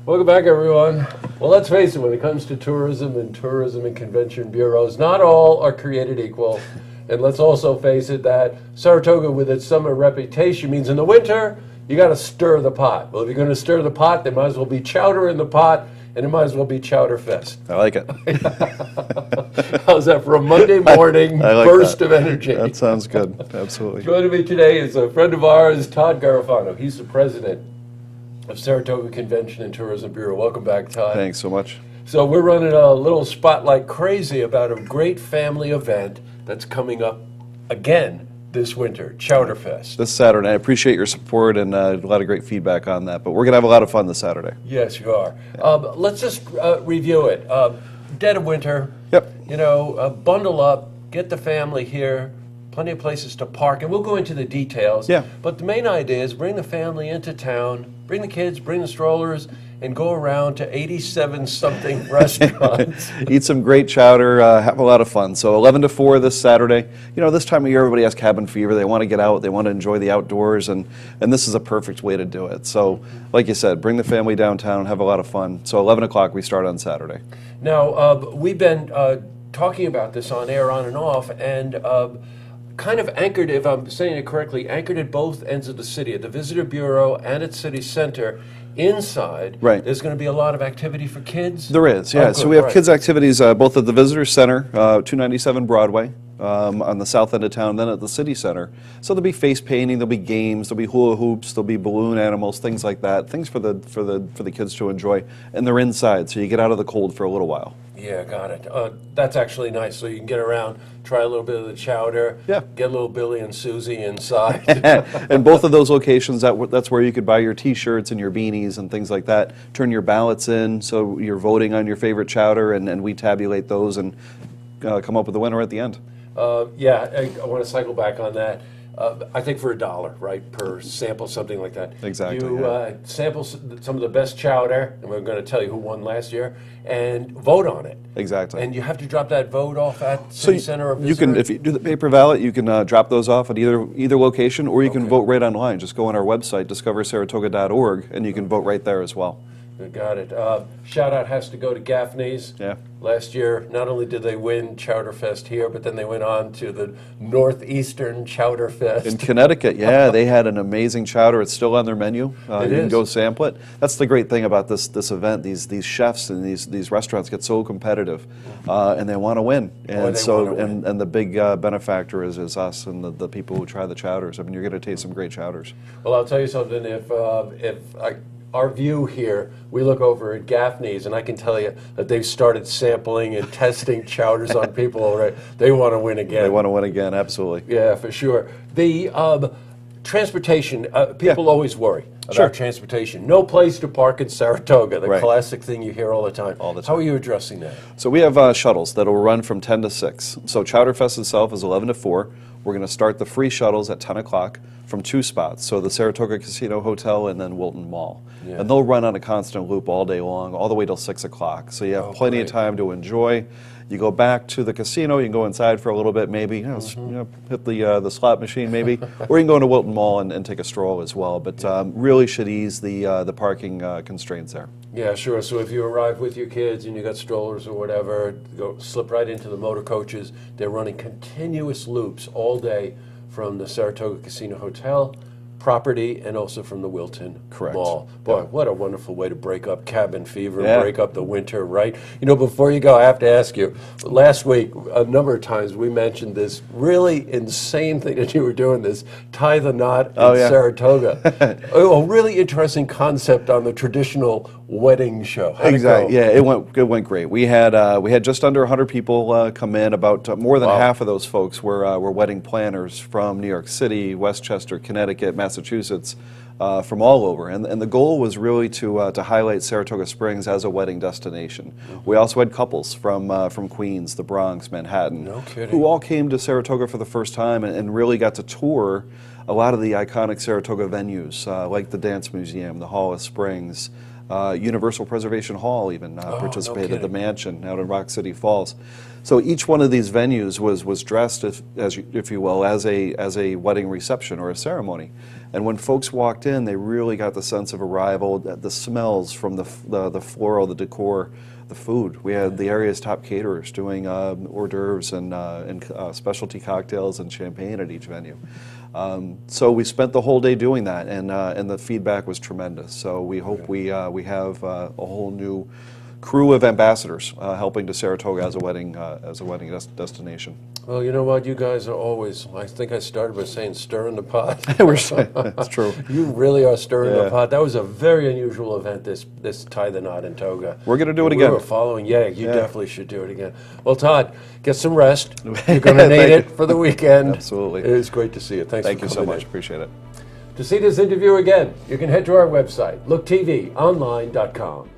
Welcome back, everyone. Well, let's face it, when it comes to tourism and convention bureaus, not all are created equal. And let's also face it that Saratoga, with its summer reputation, means in the winter, you got to stir the pot. Well, if you're going to stir the pot, there might as well be chowder in the pot, and it might as well be Chowdafest. I like it. How's that for a Monday morning burst of energy? That sounds good. Absolutely. Joining me today is a friend of ours, Todd Garofano. He's the president of Saratoga Convention and Tourism Bureau. Welcome back, Todd. Thanks so much. So we're running a little spotlight crazy about a great family event that's coming up again this winter, Chowdafest. This Saturday. I appreciate your support and a lot of great feedback on that, but we're going to have a lot of fun this Saturday. Yes, you are. Let's just review it. Dead of winter. Yep. You know, bundle up, get the family here, plenty of places to park, and we'll go into the details. Yeah. But the main idea is bring the family into town, bring the kids, bring the strollers, and go around to 87-something restaurants. Eat some great chowder, have a lot of fun. So 11 to 4 this Saturday. You know, this time of year everybody has cabin fever. They want to get out. They want to enjoy the outdoors, and this is a perfect way to do it. So like you said, bring the family downtown, have a lot of fun. So 11 o'clock we start on Saturday. Now, we've been talking about this on air, on and off, and kind of anchored, if I'm saying it correctly, anchored at both ends of the city, at the Visitor Bureau and at City Center. Inside, right. There's going to be a lot of activity for kids? There is, yeah. So we have kids' activities both at the Visitor Center, 297 Broadway, on the south end of town, then at the City Center. So there'll be face painting, there'll be games, there'll be hula hoops, there'll be balloon animals, things like that, things for the kids to enjoy. And they're inside, so you get out of the cold for a little while. Yeah, got it. That's actually nice. So you can get around, try a little bit of the chowder, yeah. Get little Billy and Susie inside. And both of those locations, that's where you could buy your T-shirts and your beanies and things like that. Turn your ballots in, so you're voting on your favorite chowder, and we tabulate those and come up with the winner at the end. Yeah, I want to cycle back on that. I think for $1, right, per sample, something like that. Exactly. You sample some of the best chowder, and we're going to tell you who won last year, and vote on it. Exactly. And you have to drop that vote off at City Center or Visitor? You can, if you do the paper ballot, you can drop those off at either location, or you can vote right online. Just go on our website, discoversaratoga.org, and you can vote right there as well. Got it. Shout out has to go to Gaffney's. Yeah. Last year, not only did they win Chowderfest here, but then they went on to the Northeastern Chowderfest. In Connecticut, yeah, they had an amazing chowder. It's still on their menu. You can go sample it. That's the great thing about this event. These chefs and these restaurants get so competitive, and they want to win. And and the big benefactor is us and the people who try the chowders. I mean, you're going to taste some great chowders. Well, I'll tell you something. Our view here, we look over at Gaffney's, and I can tell you that they've started sampling and testing chowders on people already. They want to win again. They want to win again, absolutely. Yeah, for sure. The transportation, people always worry about transportation. No place to park in Saratoga, the classic thing you hear all the time. How are you addressing that? So we have shuttles that will run from 10 to 6. So Chowderfest itself is 11 to 4. We're going to start the free shuttles at 10 o'clock from 2 spots, so the Saratoga Casino Hotel and then Wilton Mall. Yeah. And they'll run on a constant loop all day long, all the way till 6 o'clock. So you have plenty of time to enjoy. You go back to the casino, you can go inside for a little bit maybe, hit the slot machine maybe, or you can go into Wilton Mall and take a stroll as well. But really should ease the parking constraints there. Yeah, sure. So if you arrive with your kids and you got strollers or whatever, slip right into the motor coaches. They're running continuous loops all day from the Saratoga Casino Hotel property and also from the Wilton Mall. Boy, what a wonderful way to break up cabin fever, break up the winter, right? You know, before you go, I have to ask you, last week, a number of times we mentioned this really insane thing that you were doing, this tie the knot in Saratoga. A really interesting concept on the traditional wedding show. How'd it go? Yeah, it went great. We had just under 100 people come in. About more than half of those folks were wedding planners from New York City, Westchester, Connecticut, Massachusetts, from all over. And the goal was really to highlight Saratoga Springs as a wedding destination. We also had couples from Queens, the Bronx, Manhattan, who all came to Saratoga for the first time and really got to tour a lot of the iconic Saratoga venues, like the Dance Museum, the Hall of Springs, Universal Preservation Hall even participated, no the mansion out in Rock City Falls. So each one of these venues was dressed, if you will, as a wedding reception or a ceremony. And when folks walked in, they really got the sense of arrival, the smells from the floral, the decor, the food. We had the area's top caterers doing hors d'oeuvres and specialty cocktails and champagne at each venue. So we spent the whole day doing that, and the feedback was tremendous. So we hope we have a whole new crew of ambassadors helping to Saratoga as a wedding destination. Well, you know what? You guys are always, I think I started by saying stirring the pot. That's true. You really are stirring the pot. That was a very unusual event, this Tie the Knot in Toga. We're going to do it again. We were following. Yeah, you definitely should do it again. Well, Todd, get some rest. You're going to need it for the weekend. Absolutely. It was great to see you. Thank you so much. Appreciate it. To see this interview again, you can head to our website, looktvonline.com.